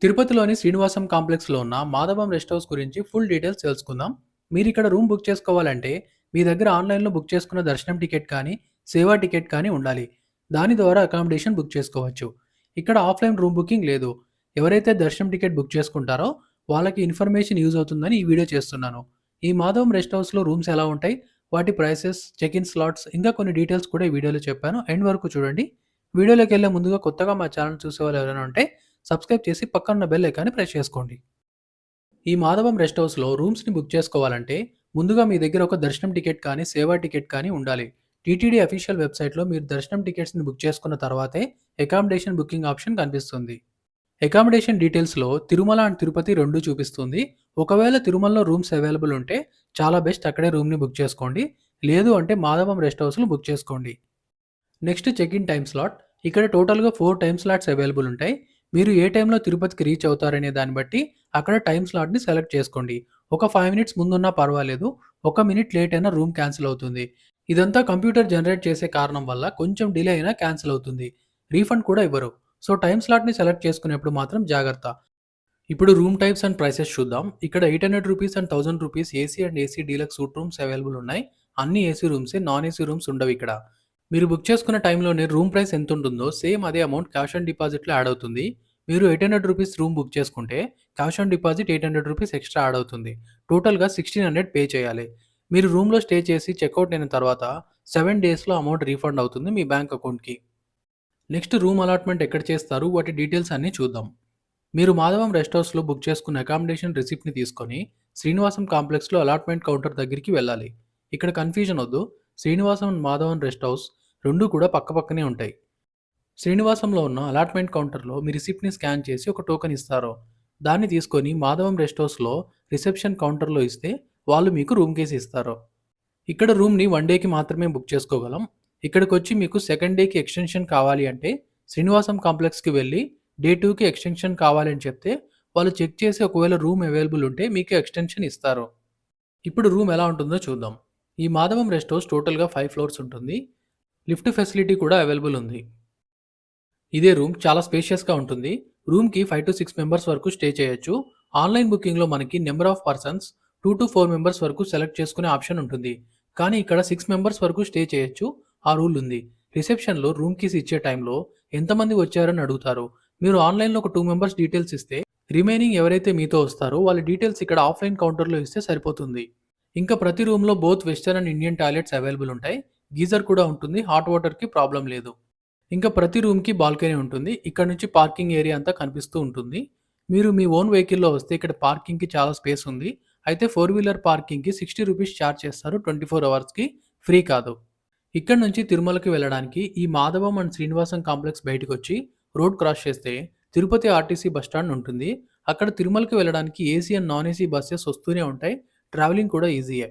తిరుపతిలోని శ్రీనివాసం కాంప్లెక్స్‌లో ఉన్న మాధవం రెస్ట్ హౌస్ గురించి ఫుల్ డీటెయిల్స్ తెలుసుకుందాం. మీరిక్కడ రూమ్ బుక్ చేసుకోవాలంటే, మీ దగ్గర ఆన్‌లైన్‌లో బుక్ చేసుకున్న దర్శనం టికెట్ కానీ, సేవా టికెట్ కానీ ఉండాలి. దాని ద్వారా అకామిడేషన్ బుక్ చేసుకోవచ్చు. ఇక్కడ ఆఫ్‌లైన్ రూమ్ బుకింగ్ లేదు. ఎవరైతే దర్శనం టికెట్ బుక్ చేసుకుంటారో, వాళ్ళకి ఇన్ఫర్మేషన్ యూజ్ అవుతుందని ఈ వీడియో చేస్తున్నాను. ఈ మాధవం రెస్ట్ హౌస్‌లో రూమ్స్ ఎలా ఉంటాయి, వాటి ప్రైసెస్, చెక్ ఇన్ స్లాట్స్ ఇంకా కొన్ని డీటెయిల్స్ కూడా ఈ వీడియోలో చెప్పాను. ఎండ్ వరకు చూడండి. వీడియోలోకెళ్ళే ముందుగా కొత్తగా మా ఛానల్ చూసేవాళ్ళు ఎవరైనా ఉంటే సబ్స్క్రైబ్ చేసి పక్కనున్న బెల్ ఐకాన్ని ప్రెస్ చేసుకోండి. ఈ మాధవం రెస్ట్ హౌస్‌లో రూమ్స్‌ని బుక్ చేసుకోవాలంటే ముందుగా మీ దగ్గర ఒక దర్శనం టికెట్ కానీ, సేవా టికెట్ కానీ ఉండాలి. టీటీడీ అఫీషియల్ వెబ్‌సైట్‌లో మీరు దర్శనం టికెట్స్‌ని బుక్ చేసుకున్న తర్వాతే అకామిడేషన్ బుకింగ్ ఆప్షన్ కనిపిస్తుంది. అకామిడేషన్ డీటెయిల్స్‌లో తిరుమల అండ్ తిరుపతి రెండూ చూపిస్తుంది. ఒకవేళ తిరుమలలో రూమ్స్ అవైలబుల్ ఉంటే చాలా బెస్ట్, అక్కడే రూమ్‌ని బుక్ చేసుకోండి. లేదు అంటే మాధవం రెస్ట్ హౌస్‌లో బుక్ చేసుకోండి. Next check in time slot. ఇక్కడ టోటల్‌గా 4 టైమ్ స్లాట్స్ అవైలబుల్ ఉంటాయి. మీరు ఏ టైంలో తిరుపతికి రీచ్ అవుతారనే దాన్ని బట్టి అక్కడ టైమ్ స్లాట్‌ని సెలెక్ట్ చేసుకోండి. ఒక 5 మినిట్స్ ముందున్నా పర్వాలేదు. 1 మినిట్ లేట్ అయినా రూమ్ క్యాన్సిల్ అవుతుంది. ఇదంతా కంప్యూటర్ జనరేట్ చేసే కారణం వల్ల కొంచెం డిలే అయినా క్యాన్సిల్ అవుతుంది. రీఫండ్ కూడా ఇవ్వరు. సో టైమ్ స్లాట్‌ని సెలెక్ట్ చేసుకునేప్పుడు మాత్రం జాగ్రత్త. ఇప్పుడు రూమ్ టైప్స్ అండ్ ప్రైసెస్ చూద్దాం. ఇక్కడ ₹800 and ₹1000 AC and AC deluxe suit rooms available ఉన్నాయి. అన్ని ఏసీ రూమ్సే, నాన్ ఏసీ రూమ్స్ ఉండవు ఇక్కడ. మీరు బుక్ చేసుకున్న టైంలోనే రూమ్ ప్రైస్ ఎంతుంటుందో సేమ్ అదే అమౌంట్ క్యాష్ ఆన్ డిపాజిట్‌లో యాడ్ అవుతుంది. మీరు ₹800 రూమ్ బుక్ చేసుకుంటే cash on deposit ₹800 extra add అవుతుంది. టోటల్‌గా 1600 పే చేయాలి. మీరు రూమ్‌లో స్టే చేసి చెక్‌ఔట్ అయిన తర్వాత 7 డేస్‌లో అమౌంట్ రీఫండ్ అవుతుంది మీ బ్యాంక్ అకౌంట్‌కి. నెక్స్ట్ రూమ్ అలాట్‌మెంట్ ఎక్కడ చేస్తారు, వాటి డీటెయిల్స్ అన్నీ చూద్దాం. మీరు మాధవం రెస్ట్ హౌస్‌లో బుక్ చేసుకున్న అకామిడేషన్ రిసిప్ట్‌ని తీసుకొని శ్రీనివాసం కాంప్లెక్స్‌లో అలాట్‌మెంట్ కౌంటర్ దగ్గరికి వెళ్ళాలి. ఇక్కడ కన్‌ఫ్యూజన్ వద్దు. Srinivasam and Madhavan rest house రెండూ కూడా పక్కపక్కనే ఉంటాయి. శ్రీనివాసంలో ఉన్న అలాట్‌మెంట్ కౌంటర్‌లో మీ రిసిప్ట్‌ని స్కాన్ చేసి ఒక టోకెన్ ఇస్తారు. దాన్ని తీసుకొని మాధవం రెస్ట్ హౌస్‌లో రిసెప్షన్ కౌంటర్‌లో ఇస్తే వాళ్ళు మీకు రూమ్ కీస్ ఇస్తారు. ఇక్కడ రూమ్‌ని 1 డేకి మాత్రమే బుక్ చేసుకోగలం. ఇక్కడికొచ్చి మీకు సెకండ్ డేకి ఎక్స్‌టెన్షన్ కావాలి అంటే శ్రీనివాసం కాంప్లెక్స్‌కి వెళ్ళి డే 2కి ఎక్స్‌టెన్షన్ కావాలి అని చెప్తే వాళ్ళు చెక్ చేసి ఒకవేళ రూమ్ అవైలబుల్ ఉంటే మీకు ఎక్స్‌టెన్షన్ ఇస్తారు. ఇప్పుడు రూమ్ ఎలా ఉంటుందో చూద్దాం. ఈ మాధవం రెస్ట్ హౌస్ టోటల్‌గా 5 ఫ్లోర్స్ ఉంటుంది. లిఫ్ట్ ఫెసిలిటీ కూడా అవైలబుల్ ఉంది. ఇదే రూమ్ చాలా స్పేషియస్‌గా ఉంటుంది. రూమ్‌కి 5-6 మెంబర్స్ వరకు స్టే చేయొచ్చు. ఆన్‌లైన్ బుకింగ్‌లో మనకి నంబర్ ఆఫ్ పర్సన్స్ 2-4 మెంబర్స్ వరకు సెలెక్ట్ చేసుకునే ఆప్షన్ ఉంటుంది. కానీ ఇక్కడ 6 మెంబర్స్ వరకు స్టే చేయొచ్చు. ఆ రూల్ ఉంది. రిసెప్షన్‌లో రూమ్ కీస్ ఇచ్చే టైంలో ఎంతమంది వచ్చారని అడుగుతారు. మీరు ఆన్‌లైన్‌లో ఒక 2 మెంబర్స్ డీటెయిల్స్ ఇస్తే రిమైనింగ్ ఎవరైతే మీతో వస్తారో వాళ్ళ డీటెయిల్స్ ఇక్కడ ఆఫ్‌లైన్ కౌంటర్‌లో ఇస్తే సరిపోతుంది. ఇంకా ప్రతి రూమ్‌లో both western and Indian toilets available ఉంటాయి. గీజర్ కూడా ఉంటుంది. హాట్ వాటర్‌కి ప్రాబ్లం లేదు. ఇంకా ప్రతి రూమ్‌కి బాల్కనీ ఉంటుంది. ఇక్కడ నుంచి పార్కింగ్ ఏరియా అంతా కనిపిస్తూ ఉంటుంది. మీరు మీ ఓన్ వెహికల్‌లో వస్తే ఇక్కడ పార్కింగ్‌కి చాలా స్పేస్ ఉంది. అయితే 4 వీలర్ పార్కింగ్‌కి ₹60 చార్జ్ చేస్తారు 24 అవర్స్‌కి. ఫ్రీ కాదు. ఇక్కడ నుంచి తిరుమలకి వెళ్ళడానికి ఈ మాధవం అండ్ శ్రీనివాసం కాంప్లెక్స్ బయటకొచ్చి రోడ్ క్రాస్ చేస్తే తిరుపతి ఆర్టీసీ బస్ స్టాండ్ ఉంటుంది. అక్కడ తిరుమలకి వెళ్ళడానికి AC and non AC buses వస్తూనే ఉంటాయి. ట్రావెలింగ్ కూడా ఈజీయే.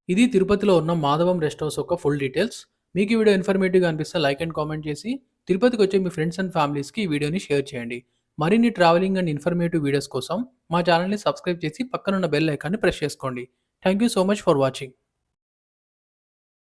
ఇది తిరుపతిలో ఉన్న మాధవం రెస్ట్ హౌస్ యొక్క ఫుల్ డీటెయిల్స్. మీకు ఈ వీడియో ఇన్ఫర్మేటివ్‌గా అనిపిస్తే లైక్ అండ్ కామెంట్ చేసి తిరుపతికి వచ్చే మీ ఫ్రెండ్స్ అండ్ ఫ్యామిలీస్‌కి ఈ వీడియోని షేర్ చేయండి. మరిన్ని ట్రావెలింగ్ అండ్ ఇన్ఫర్మేటివ్ వీడియోస్ కోసం మా ఛానల్‌ని సబ్స్క్రైబ్ చేసి పక్కనున్న బెల్ ఐకాన్‌ని ప్రెస్ చేసుకోండి. Thank you so much for watching.